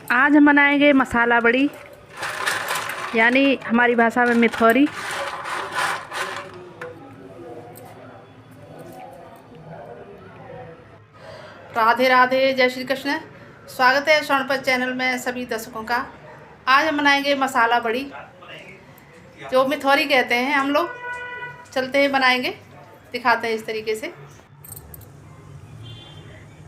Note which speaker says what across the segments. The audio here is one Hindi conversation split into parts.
Speaker 1: आज हम बनाएंगे मसाला बड़ी, यानी हमारी भाषा में मिथौरी। राधे राधे, जय श्री कृष्ण। स्वागत है स्वर्णपत चैनल में सभी दर्शकों का। आज हम बनाएंगे मसाला बड़ी, जो मिथौरी कहते हैं हम लोग। चलते हैं बनाएंगे, दिखाते हैं इस तरीके से।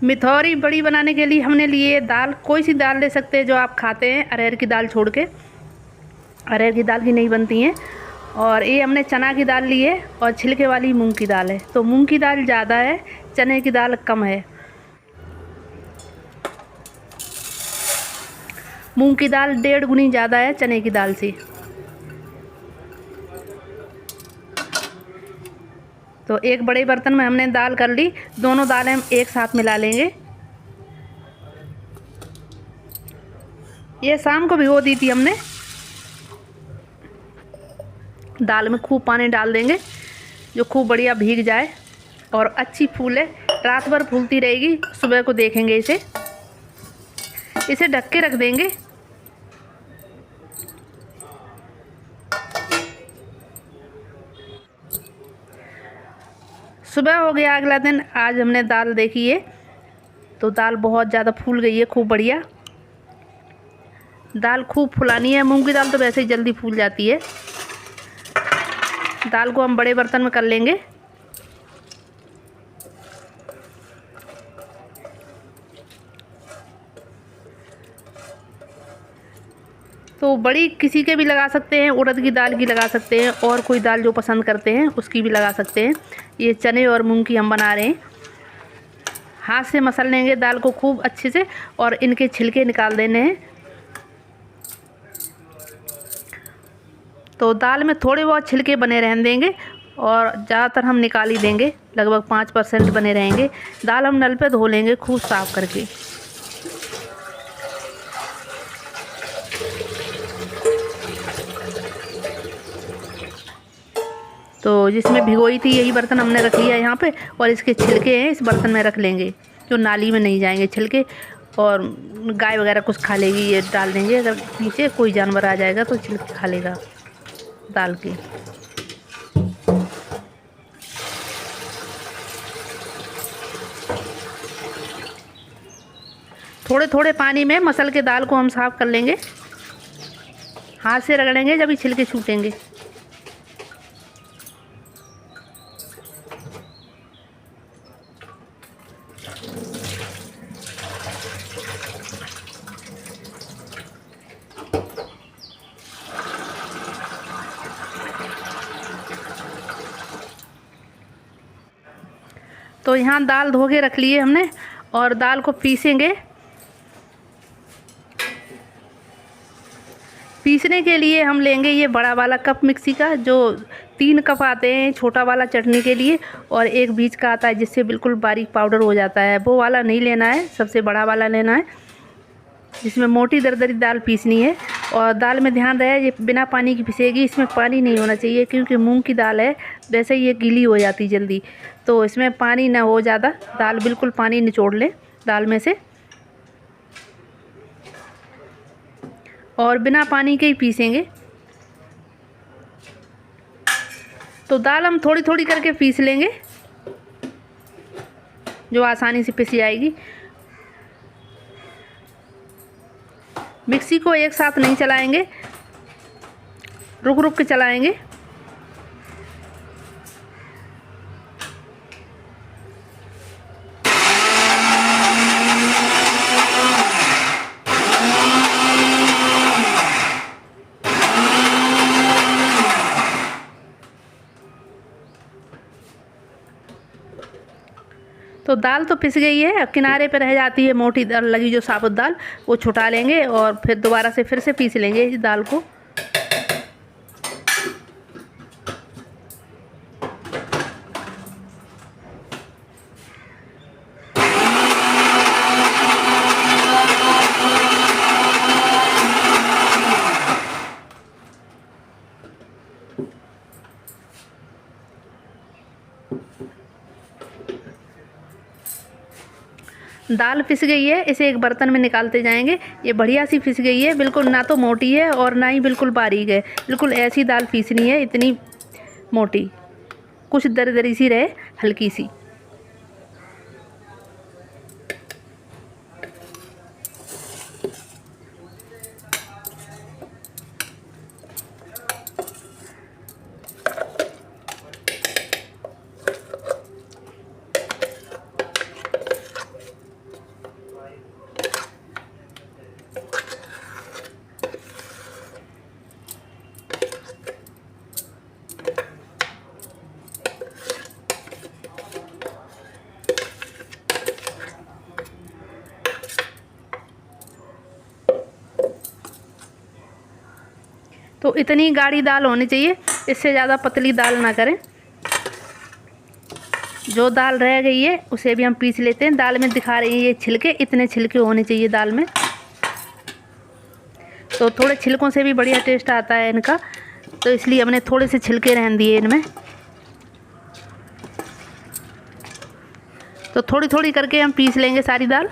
Speaker 1: मिथौरी बड़ी बनाने के लिए हमने लिए दाल, कोई सी दाल ले सकते हैं जो आप खाते हैं, अरहर की दाल छोड़ के। अरहर की दाल की नहीं बनती हैं। और ये हमने चना की दाल ली है और छिलके वाली मूंग की दाल है। तो मूंग की दाल ज़्यादा है, चने की दाल कम है। मूंग की दाल 1.5 गुनी ज़्यादा है चने की दाल से। तो एक बड़े बर्तन में हमने दाल कर ली। दोनों दालें हम एक साथ मिला लेंगे। ये शाम को भिगो दी थी हमने। दाल में खूब पानी डाल देंगे, जो खूब बढ़िया भीग जाए और अच्छी फूले। रात भर फूलती रहेगी, सुबह को देखेंगे इसे। इसे ढक के रख देंगे। सुबह हो गया अगला दिन। आज हमने दाल देखी है तो दाल बहुत ज़्यादा फूल गई है, खूब बढ़िया। दाल खूब फुलानी है। मूंग की दाल तो वैसे ही जल्दी फूल जाती है। दाल को हम बड़े बर्तन में कर लेंगे। तो बड़ी किसी के भी लगा सकते हैं, उड़द की दाल की लगा सकते हैं, और कोई दाल जो पसंद करते हैं उसकी भी लगा सकते हैं। ये चने और मूंग की हम बना रहे हैं। हाथ से मसल लेंगे दाल को खूब अच्छे से, और इनके छिलके निकाल देने हैं। तो दाल में थोड़े बहुत छिलके बने रहने देंगे, और ज़्यादातर हम निकाल ही देंगे। लगभग 5% बने रहेंगे। दाल हम नल पे धो लेंगे खूब साफ़ करके। तो जिसमें भिगोई थी यही बर्तन हमने रख लिया यहाँ पे, और इसके छिलके हैं इस बर्तन में रख लेंगे, जो नाली में नहीं जाएंगे छिलके। और गाय वगैरह कुछ खा लेगी, ये डाल देंगे। अगर नीचे कोई जानवर आ जाएगा तो छिलके खा लेगा दाल के। थोड़े थोड़े पानी में मसल के दाल को हम साफ़ कर लेंगे। हाथ से रगड़ेंगे जब ये छिलके छूटेंगे। तो यहाँ दाल धो के रख लिए हमने, और दाल को पीसेंगे। पीसने के लिए हम लेंगे ये बड़ा वाला कप मिक्सी का, जो 3 कप आते हैं छोटा वाला चटनी के लिए, और एक बीच का आता है जिससे बिल्कुल बारीक पाउडर हो जाता है। वो वाला नहीं लेना है, सबसे बड़ा वाला लेना है, जिसमें मोटी दरदरी दाल पीसनी है। और दाल में ध्यान रहे ये बिना पानी की पिसेगी। इसमें पानी नहीं होना चाहिए, क्योंकि मूंग की दाल है, वैसे ही ये गीली हो जाती जल्दी। तो इसमें पानी ना हो ज़्यादा। दाल बिल्कुल पानी निचोड़ लें दाल में से, और बिना पानी के ही पीसेंगे। तो दाल हम थोड़ी थोड़ी करके पीस लेंगे, जो आसानी से पिस जाएगी। मिक्सी को एक साथ नहीं चलाएंगे, रुक रुक के चलाएंगे। तो दाल तो पिस गई है। अब किनारे पे रह जाती है मोटी दाल लगी जो साबुत दाल, वो छुटा लेंगे और फिर दोबारा से फिर से पीस लेंगे इस दाल को। दाल पिस गई है, इसे एक बर्तन में निकालते जाएंगे। ये बढ़िया सी पिस गई है, बिल्कुल ना तो मोटी है और ना ही बिल्कुल बारीक है। बिल्कुल ऐसी दाल पीसनी है, इतनी मोटी, कुछ दरदरी सी रहे, हल्की सी। तो इतनी गाढ़ी दाल होनी चाहिए, इससे ज़्यादा पतली दाल ना करें। जो दाल रह गई है उसे भी हम पीस लेते हैं। दाल में दिखा रही है ये छिलके, इतने छिलके होने चाहिए दाल में। तो थोड़े छिलकों से भी बढ़िया टेस्ट आता है इनका, तो इसलिए हमने थोड़े से छिलके रहने दिए इनमें। तो थोड़ी थोड़ी करके हम पीस लेंगे सारी दाल।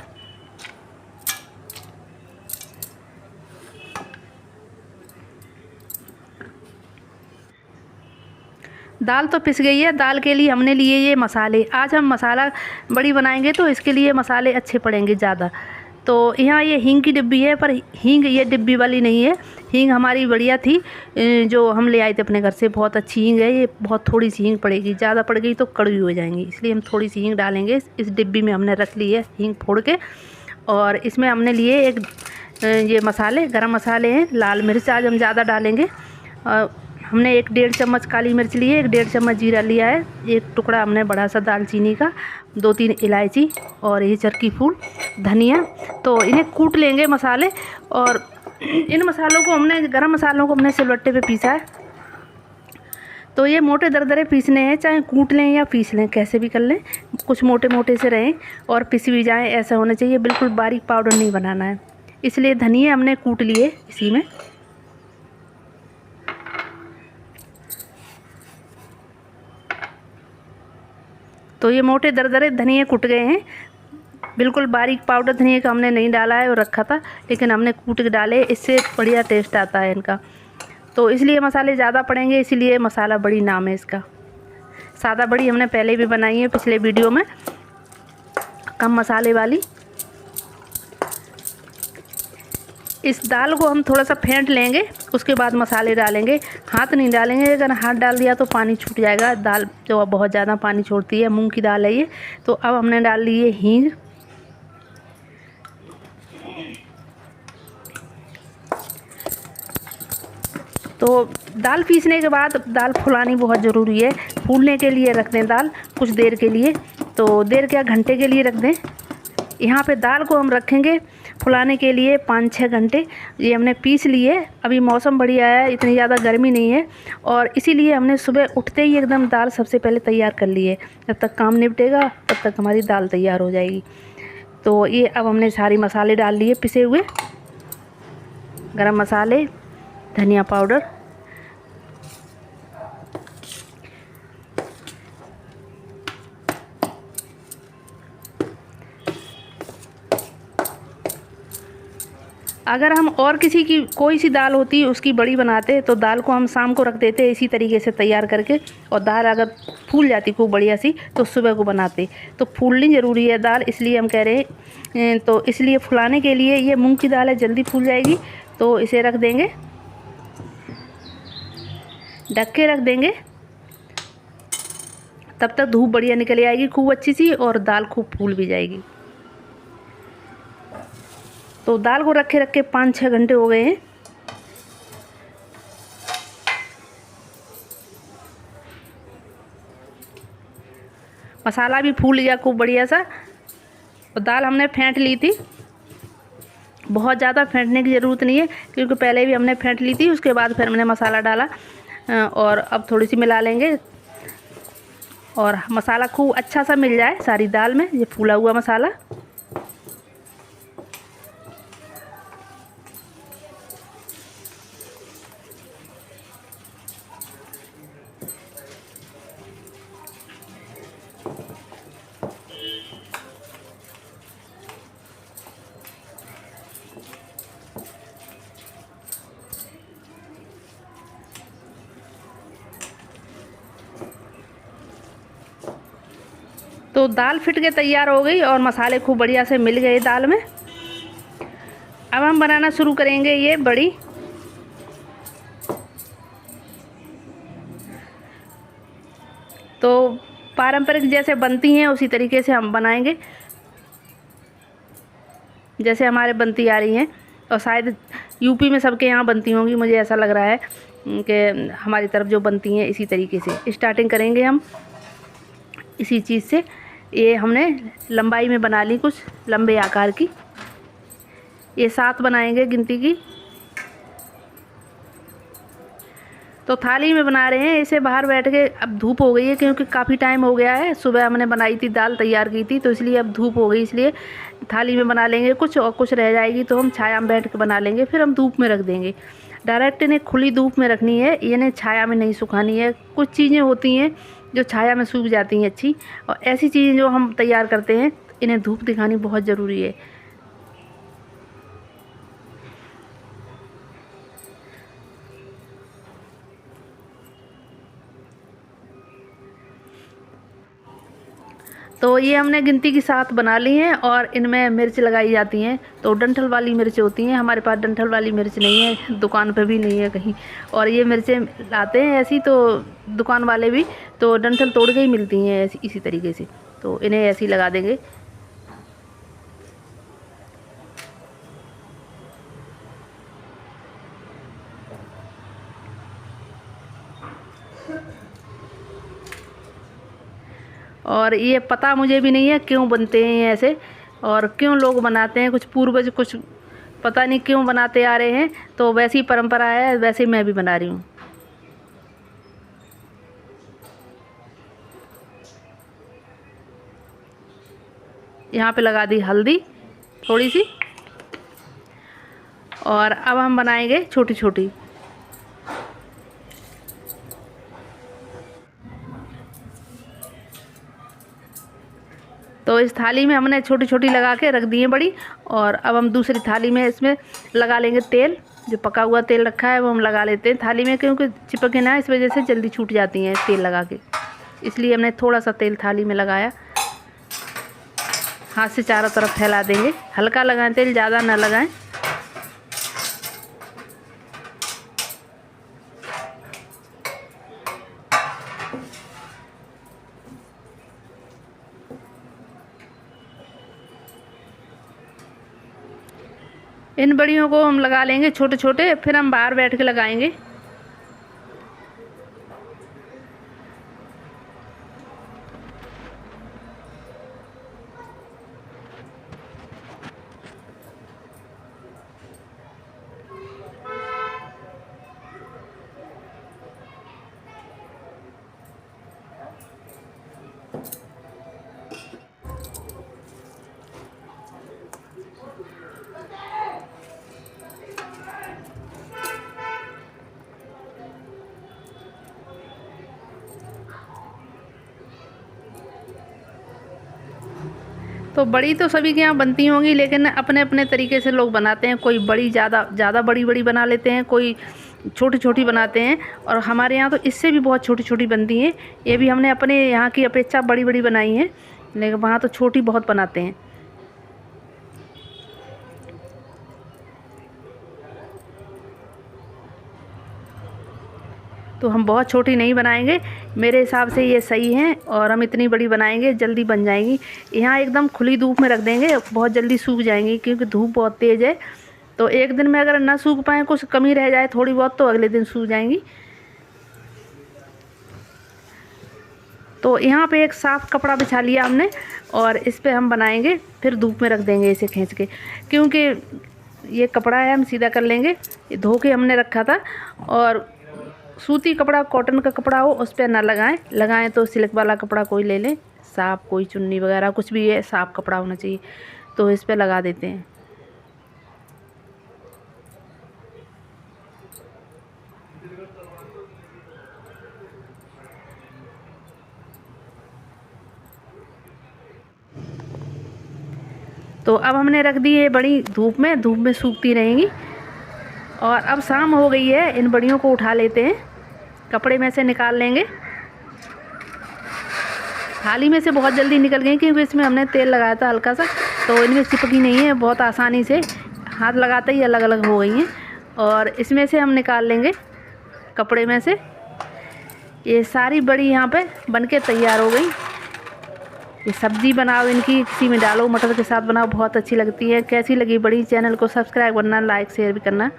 Speaker 1: दाल तो पिस गई है। दाल के लिए हमने लिए ये मसाले। आज हम मसाला बड़ी बनाएंगे तो इसके लिए मसाले अच्छे पड़ेंगे ज़्यादा। तो यहाँ ये हींग की डिब्बी है, पर हींग ये डिब्बी वाली नहीं है। हींग हमारी बढ़िया थी, जो हम ले आए थे अपने घर से, बहुत अच्छी हींग है। ये बहुत थोड़ी सी हींग पड़ेगी, ज़्यादा पड़ गई तो कड़वी हो जाएंगी, इसलिए हम थोड़ी सी हींग डालेंगे। इस डिब्बी में हमने रख ली है हींग फोड़ के। और इसमें हमने लिए एक ये मसाले, गरम मसाले हैं। लाल मिर्च आज हम ज़्यादा डालेंगे। हमने 1 डेढ़ चम्मच काली मिर्च ली है, 1 डेढ़ चम्मच जीरा लिया है, एक टुकड़ा हमने बड़ा सा दालचीनी का, 2-3 इलायची और ये चरकी फूल, धनिया। तो इन्हें कूट लेंगे मसाले। और इन मसालों को हमने, गरम मसालों को हमने सिलबट्टे पे पीसा है। तो ये मोटे दरदरे पीसने हैं, चाहे कूट लें या पीस लें, कैसे भी कर लें। कुछ मोटे मोटे से रहें और पिस भी जाएँ, ऐसा होना चाहिए। बिल्कुल बारीक पाउडर नहीं बनाना है। इसलिए धनिया हमने कूट लिए इसी में। तो ये मोटे दरदरे धनिया कुट गए हैं। बिल्कुल बारीक पाउडर धनिया का हमने नहीं डाला है, और रखा था, लेकिन हमने कूट के डाले, इससे बढ़िया टेस्ट आता है इनका। तो इसलिए मसाले ज़्यादा पड़ेंगे, इसीलिए मसाला बड़ी नाम है इसका। सादा बड़ी हमने पहले भी बनाई है पिछले वीडियो में, कम मसाले वाली। इस दाल को हम थोड़ा सा फेंट लेंगे, उसके बाद मसाले डालेंगे। हाथ नहीं डालेंगे, अगर हाथ डाल दिया तो पानी छूट जाएगा। दाल जो बहुत ज़्यादा पानी छोड़ती है, मूंग की दाल है ये। तो अब हमने डाल ली है हींग। तो दाल पीसने के बाद दाल फुलानी बहुत ज़रूरी है। फूलने के लिए रख दें दाल कुछ देर के लिए, तो देर क्या, घंटे के लिए रख दें। यहाँ पे दाल को हम रखेंगे फुलाने के लिए 5-6 घंटे। ये हमने पीस लिए। अभी मौसम बढ़िया है, इतनी ज़्यादा गर्मी नहीं है, और इसीलिए हमने सुबह उठते ही एकदम दाल सबसे पहले तैयार कर ली है। जब तक काम निपटेगा तब तक हमारी दाल तैयार हो जाएगी। तो ये अब हमने सारी मसाले डाल लिए पिसे हुए, गरम मसाले, धनिया पाउडर, अगर हम और किसी की कोई सी दाल होती उसकी बड़ी बनाते तो दाल को हम शाम को रख देते इसी तरीके से तैयार करके, और दाल अगर फूल जाती खूब बढ़िया सी तो सुबह को बनाते। तो फूलनी ज़रूरी है दाल, इसलिए हम कह रहे हैं। तो इसलिए फुलाने के लिए, ये मूंग की दाल है, जल्दी फूल जाएगी। तो इसे रख देंगे, ढक के रख देंगे। तब तक धूप बढ़िया निकल आएगी खूब अच्छी सी, और दाल खूब फूल भी जाएगी। तो दाल को रखे 5-6 घंटे हो गए हैं। मसाला भी फूल गया खूब बढ़िया सा, और दाल हमने फेंट ली थी। बहुत ज़्यादा फेंटने की ज़रूरत नहीं है, क्योंकि पहले भी हमने फेंट ली थी, उसके बाद फिर हमने मसाला डाला। और अब थोड़ी सी मिला लेंगे, और मसाला खूब अच्छा सा मिल जाए सारी दाल में, ये फूला हुआ मसाला। तो दाल फिट के तैयार हो गई और मसाले खूब बढ़िया से मिल गए दाल में। अब हम बनाना शुरू करेंगे ये बड़ी। तो पारंपरिक जैसे बनती हैं उसी तरीके से हम बनाएंगे, जैसे हमारे बनती आ रही हैं। और शायद यूपी में सबके यहाँ बनती होंगी, मुझे ऐसा लग रहा है कि हमारी तरफ जो बनती हैं इसी तरीके से। स्टार्टिंग करेंगे हम इसी चीज़ से। ये हमने लंबाई में बना ली, कुछ लंबे आकार की। ये 7 बनाएंगे गिनती की। तो थाली में बना रहे हैं इसे बाहर बैठ के। अब धूप हो गई है क्योंकि काफ़ी टाइम हो गया है, सुबह हमने बनाई थी दाल तैयार की थी, तो इसलिए अब धूप हो गई, इसलिए थाली में बना लेंगे कुछ, और कुछ रह जाएगी तो हम छाया में बैठ के बना लेंगे, फिर हम धूप में रख देंगे। डायरेक्ट इन्हें खुली धूप में रखनी है, इन्हें छाया में नहीं सुखानी है। कुछ चीज़ें होती हैं जो छाया में सूख जाती हैं अच्छी, और ऐसी चीज़ें जो हम तैयार करते हैं इन्हें धूप दिखानी बहुत ज़रूरी है। तो ये हमने गिनती की 7 बना ली हैं और इनमें मिर्च लगाई जाती हैं। तो डंठल वाली मिर्च होती हैं, हमारे पास डंठल वाली मिर्च नहीं है, दुकान पे भी नहीं है कहीं। और ये मिर्चें लाते हैं ऐसी, तो दुकान वाले भी तो डंठल तोड़ के ही मिलती हैं ऐसी, इसी तरीके से। तो इन्हें ऐसे ही लगा देंगे। और ये पता मुझे भी नहीं है क्यों बनते हैं ऐसे, और क्यों लोग बनाते हैं, कुछ पूर्वज कुछ पता नहीं क्यों बनाते आ रहे हैं। तो वैसी परंपरा है, वैसे मैं भी बना रही हूँ। यहाँ पे लगा दी हल्दी थोड़ी सी, और अब हम बनाएंगे छोटी छोटी। तो इस थाली में हमने छोटी छोटी लगा के रख दी है बड़ी, और अब हम दूसरी थाली में इसमें लगा लेंगे तेल। जो पका हुआ तेल रखा है वो हम लगा लेते हैं थाली में, क्योंकि चिपके ना इस वजह से जल्दी छूट जाती हैं तेल लगा के, इसलिए हमने थोड़ा सा तेल थाली में लगाया। हाथ से चारों तरफ फैला देंगे, हल्का लगाएं तेल, ज़्यादा ना लगाएं। इन बड़ियों को हम लगा लेंगे छोटे छोटे, फिर हम बाहर बैठ के लगाएंगे। तो बड़ी तो सभी के यहाँ बनती होंगी, लेकिन अपने अपने तरीके से लोग बनाते हैं। कोई बड़ी ज़्यादा बड़ी बड़ी बना लेते हैं, कोई छोटी छोटी बनाते हैं, और हमारे यहाँ तो इससे भी बहुत छोटी छोटी बनती हैं। ये भी हमने अपने यहाँ की अपेक्षा बड़ी बड़ी बनाई हैं, लेकिन वहाँ तो छोटी बहुत बनाते हैं। तो हम बहुत छोटी नहीं बनाएंगे, मेरे हिसाब से ये सही है, और हम इतनी बड़ी बनाएंगे जल्दी बन जाएंगी। यहाँ एकदम खुली धूप में रख देंगे, बहुत जल्दी सूख जाएंगी, क्योंकि धूप बहुत तेज़ है। तो एक दिन में अगर ना सूख पाएँ, कुछ कमी रह जाए थोड़ी बहुत, तो अगले दिन सूख जाएंगी। तो यहाँ पे एक साफ़ कपड़ा बिछा लिया हमने, और इस पे हम बनाएंगे, फिर धूप में रख देंगे इसे खींच के, क्योंकि ये कपड़ा है हम सीधा कर लेंगे। ये धो के हमने रखा था, और सूती कपड़ा, कॉटन का कपड़ा हो उस पर ना लगाएं तो सिल्क वाला कपड़ा कोई ले लें, साफ, कोई चुन्नी वगैरह कुछ भी है, साफ कपड़ा होना चाहिए, तो इस पे लगा देते हैं। तो अब हमने रख दी है बड़ी धूप में सूखती रहेंगी। और अब शाम हो गई है, इन बड़ियों को उठा लेते हैं, कपड़े में से निकाल लेंगे। थाली में से बहुत जल्दी निकल गई क्योंकि इसमें हमने तेल लगाया था हल्का सा, तो इनमें चिपकी नहीं है, बहुत आसानी से हाथ लगाते ही अलग अलग हो गई हैं। और इसमें से हम निकाल लेंगे कपड़े में से। ये सारी बड़ी यहाँ पे बनके तैयार हो गई। ये सब्ज़ी बनाओ इनकी, किसी में डालो, मटर के साथ बनाओ, बहुत अच्छी लगती है। कैसी लगी बड़ी? चैनल को सब्सक्राइब करना, लाइक शेयर भी करना।